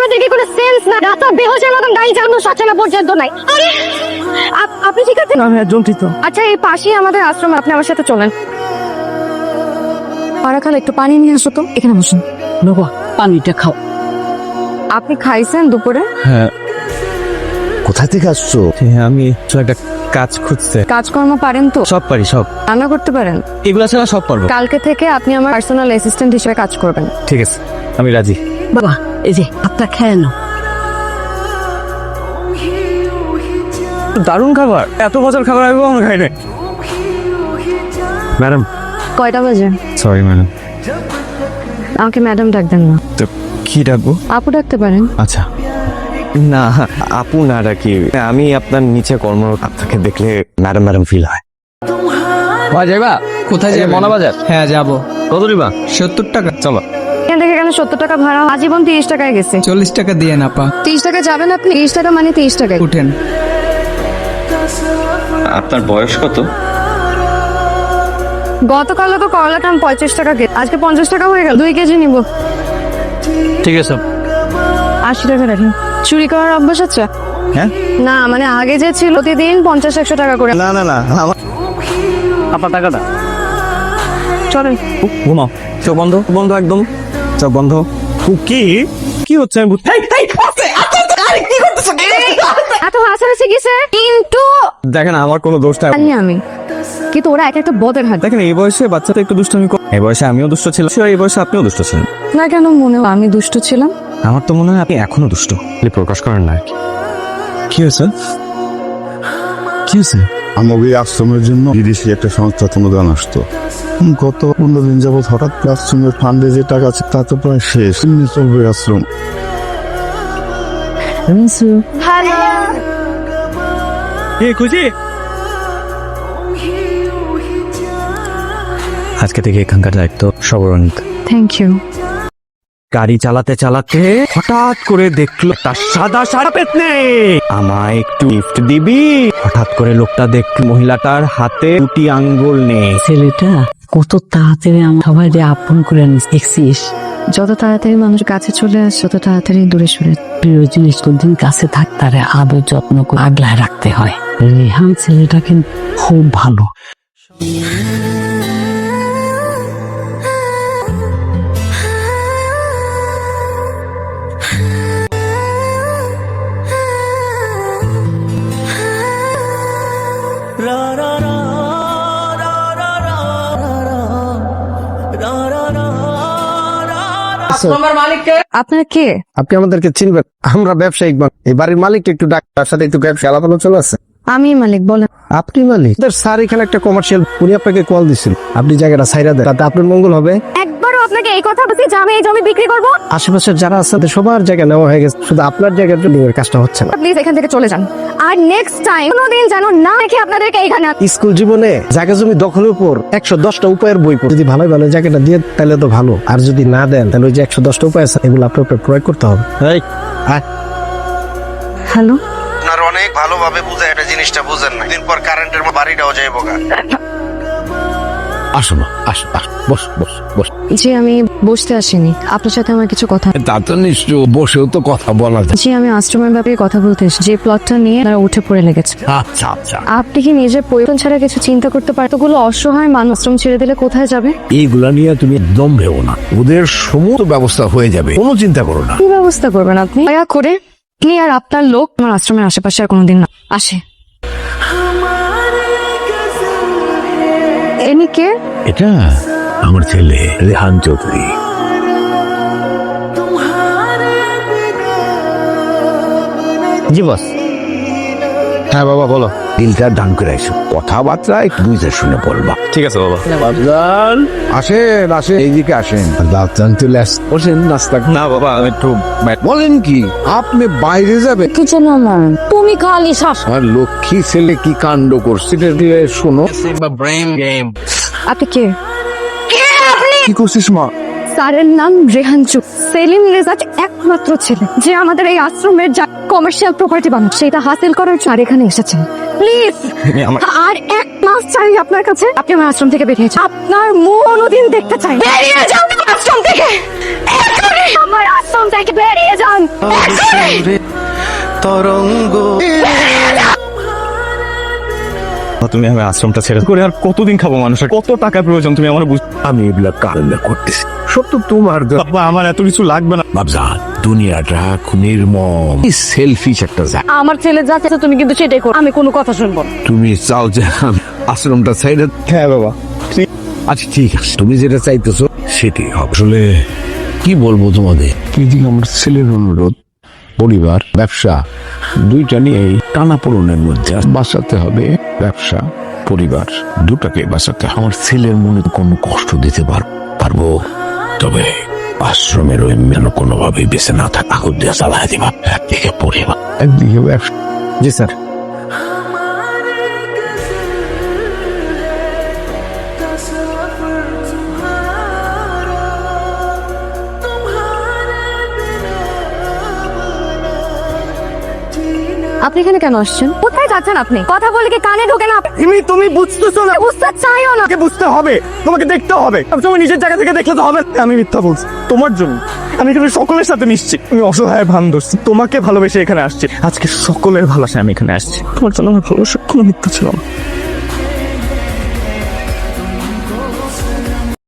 আপনাদের কি কোনো সেন্স না? রাতা বেহোশের মতন গাড়ি চালানো সচেনা পর্যন্ত নাই। আপনি ঠিক আছেন? আমি একজন ঠিক তো। আচ্ছা, এই পাশেই আমাদের আশ্রম, আপনি আমার সাথে চলেন। পারাখাল, একটু পানি নিয়ে আসো তো। এখানে বসুন। বাবা পানিটা খাও। আপনি খাইছেন দুপুরে? হ্যাঁ। কোথা থেকে আসছো? আমি তো একটা কাজ খুঁজছে। কাজকর্ম পারেন তো? সব পারি, সব। রান্না করতে পারেন? এগুলা ছাড়া সব পারবো। কালকে থেকে আপনি আমার পার্সোনাল অ্যাসিস্ট্যান্ট হিসেবে কাজ করবেন। ঠিক আছে, আমি রাজি। বাবা এই যে হাতটা খেয়ে নাও। দারুণ খাবার, এত মজার খাবার আমি কখনো খাই নাই। ম্যাডাম। কয়টা বাজে? Sorry madam. আমাকে ম্যাডাম ডাকবেন না। তো কি ডাকবো? আপু ডাকতে পারেন। আচ্ছা। না, আপু না ডাকি। আমি আপনার নিচে কর্মরত, আপনাকে দেখলে ম্যাডাম ম্যাডাম ফিল হয়। যাইবা? কোথায় যাবে? মনাবাজার। হ্যাঁ যাবো। কত দিবা? 70 টাকা। চলো। এখান থেকে এখানে 70 টাকা ভাড়া, আজীবন 30 টাকায় গেছে। 40 টাকা দিয়ে না পা। 30 টাকা যাবেন আপনি? 30 টাকা মানে 30 টাকায়। উঠেন। আপনার বয়স কত? গতকাল তো করলাটা 35 টাকা গেছে, আজকে 50 টাকা হয়ে গেল। 2 কেজি নিব। ঠিক আছে। 80 টাকা রাখেন। চুরি করার অভ্যাস আছে? হ্যাঁ। না মানে আগে যে ছিল প্রতিদিন 50-100 টাকা করে। না না না, আমার আপনার টাকাটা। চলেন। ঘুমাও। চোখ বন্ধ, বন্ধ, একদম চোখ বন্ধ। কি কি হচ্ছে আমি বুঝতে। এত হাসাহাসি কিসে? কিন্তু দেখেন আমার কোনো দোষ নাই। জানি আমি, কিন্তু ওরা এক একটা বদের হাত। দেখেন এই বয়সে বাচ্চাটা একটু দুষ্টুমি করে। এই বয়সে আমিও দুষ্ট ছিলাম, এই বয়সে আপনিও দুষ্ট ছিলেন। না কেন মনে হয় আমি দুষ্ট ছিলাম? আমার তো মনে হয় আপনি এখনো দুষ্ট, প্রকাশ করেন না। কি হয়েছে? কি হয়েছে? আমাকে এই আশ্রমের জন্য বিদেশি একটা সংস্থা অনুদান আসতো। গত 15 দিন যাবৎ হঠাৎ আশ্রমের ফান্ডে যে টাকা আছে তা তো প্রায় শেষ। এমনি চলবে আশ্রম? খুশি? আজকে থেকে এখানকার দায়িত্ব সবরণিত। Thank you. গাড়ি চালাতে চালাতে হঠাৎ করে দেখলো তার সাদা সাদা পেতনি। আমায় একটু লিফট দিবি? হঠাৎ করে লোকটা দেখলো মহিলাটার হাতে 2টি আঙ্গুল নেই। ছেলেটা কত তাড়াতাড়ি আমার সবাই আপন করে দেখছিস। যত তাড়াতাড়ি মানুষ কাছে চলে আসে তত তাড়াতাড়ি দূরে সরে। প্রিয় জিনিস কোনদিন কাছে থাক, তারে আদর যত্ন করে আগলায় রাখতে হয়। রেহান ছেলেটা কিন্তু খুব ভালো। আপনার কে? আপনি আমাদেরকে চিনবেন? আমরা ব্যবসায়িক মানুষ। এই বাড়ির মালিক একটু ডাক্তার সাথে একটু ব্যবসা আলাপ আলোচনা আছে। আমি মালিক, বলেন। আপনি মালিক? স্যার এখানে একটা কমার্শিয়াল, উনি আপনাকে কল দিচ্ছেন, আপনি জায়গাটা ছাইরা দেন, তাতে আপনার মঙ্গল হবে। একবারও আপনাকে এই কথা বলছি যে আমি এই জমি বিক্রি করব? আশেপাশের যারা আছে তাদের সবার জায়গা নেওয়া হয়ে গেছে, শুধু আপনার জায়গার জন্য এর কাজটা হচ্ছে না। প্লিজ এখান থেকে চলে যান, আর নেক্সট টাইম কোনোদিন যেন না দেখে আপনাদেরকে এইখানে। স্কুল জীবনে জায়গা জমি দখলের উপর 110টা উপায়ের বই পড়ে, যদি ভালো ভালো জায়গাটা দিয়ে তাহলে তো ভালো, আর যদি না দেন তাহলে ওই যে 110টা উপায় আছে এগুলো আপনার উপর প্রয়োগ করতে হবে। হ্যালো, আপনার অনেক ভালোভাবে বুঝে এটা জিনিসটা বুঝেন না। দিন পর কারেন্টের বাড়িটাও যাইবো গা। আসো না, আসো বস বস বস। জি আমি বসতে আসিনি, আপনার সাথে আমার কিছু কথা। তা তো নিশ্চয় বসেও তো কথা বলা যায়। জি আমি আশ্রমের ব্যাপারে কথা বলতে এসেছি। যে প্লটটা নিয়ে তারা উঠে পড়ে লেগেছে। আচ্ছা আচ্ছা, আপনি কি নিজের প্রয়োজন ছাড়া কিছু চিন্তা করতে পারেন? এতগুলো অসহায় মানুষ আশ্রম ছেড়ে দিলে কোথায় যাবে? এইগুলা নিয়ে তুমি একদম ভেবো না, ওদের সমস্ত ব্যবস্থা হয়ে যাবে, কোনো চিন্তা করো না। কি ব্যবস্থা করবেন আপনি? দয়া করে আপনি আর আপনার লোক আমার আশ্রমের আশেপাশে আর কোনোদিন না আসে। এনি কে? এটা আমার ছেলে রেহান চৌধুরী। জি বস। হ্যাঁ বাবা বলো। দিলটা ডান করে আইসো, কথাবার্তা একটু বুঝে শুনে বলবা। ঠিক আছে বাবা। আসেন আসেন, এইদিকে আসেন। বাপজান চলে আস, বসেন নাস্তা। না বাবা, আমি একটু বলেন কি আপনি বাইরে যাবে? কিছু না, তুমি খালি শ্বাস। আর লক্ষ্মী ছেলে কি কাণ্ড করছে এটা দিয়ে শোনো। আপনি কে? কি করছিস মা? স্যারের নাম রেহান চুপ, সেলিম রেজাজ একমাত্র ছেলে যে আমাদের এই আশ্রমের যা কমার্শিয়াল প্রপার্টি বানায় সেটা হাসিল করার জন্য আর এখানে এসেছেন। প্লিজ আর 1 মাস চাই আপনার কাছে, আপনি আমার আশ্রম থেকে বেরিয়ে যান। আপনার মুখ কোনোদিন দেখতে চাই। বেরিয়ে যান আশ্রম থেকে, এখনই আমার আশ্রম আশ্রম থেকে বেরিয়ে যান। তুমি আমি আশ্রমটা ছেড়ে করে আর কতদিন খাবো মানুষের কত টাকার প্রয়োজন তুমি আমার আমি এগুলা কারণে করতেছি সত্য তোমার বাবা আমার এত কিছু লাগবে না বাবজা দুনিয়াটা খুব নির্মম সেলফিশ একটা জায়গা। আমার ছেলে যা চাইছে তুমি কিন্তু সেটাই করো, আমি কোনো কথা শুনবো না। তুমি চাও যে আমি আশ্রমটা সাইডে। হ্যাঁ বাবা আচ্ছা ঠিক আছে, তুমি যেটা চাইতেছো সেটাই হবে। আসলে কি বলবো তোমাদের, এদিকে আমার ছেলের অনুরোধ, পরিবার ব্যবসা দুইটা নিয়েই টানাপোড়েনের মধ্যে বাঁচাতে হবে। ব্যবসা পরিবার দুটাকে বাঁচাতে হবে। আমার ছেলের মনে কোনো কষ্ট দিতে পারবো, তবে আশ্রমের ওই মেন কোনোভাবেই বেঁচে না থাকা আগুন দিয়ে জ্বালায় দিবা। একদিকে পরিবার একদিকে ব্যবসা। জি স্যার। আপনি এখানে কেন আসছেন? কোথায় যাচ্ছেন আপনি? কথা বলে কি কানে ঢোকে না? তুমি বুঝতেছো না বুঝতে চাইও না। তোমাকে বুঝতে হবে, তোমাকে দেখতে হবে। তুমি নিজের জায়গা থেকে দেখলে তো হবে না। আমি মিথ্যা বলছি তোমার জন্য, আমি এখানে সকলের সাথে মিশছি। আমি অসহায় ভান ধরছি, তোমাকে ভালোবেসে এখানে আসছি। আজকে সকলের ভালোবাসা আমি এখানে আসছি। তোমার জন্য আমার ভালোবাসা কোনো মিথ্যা ছিল না।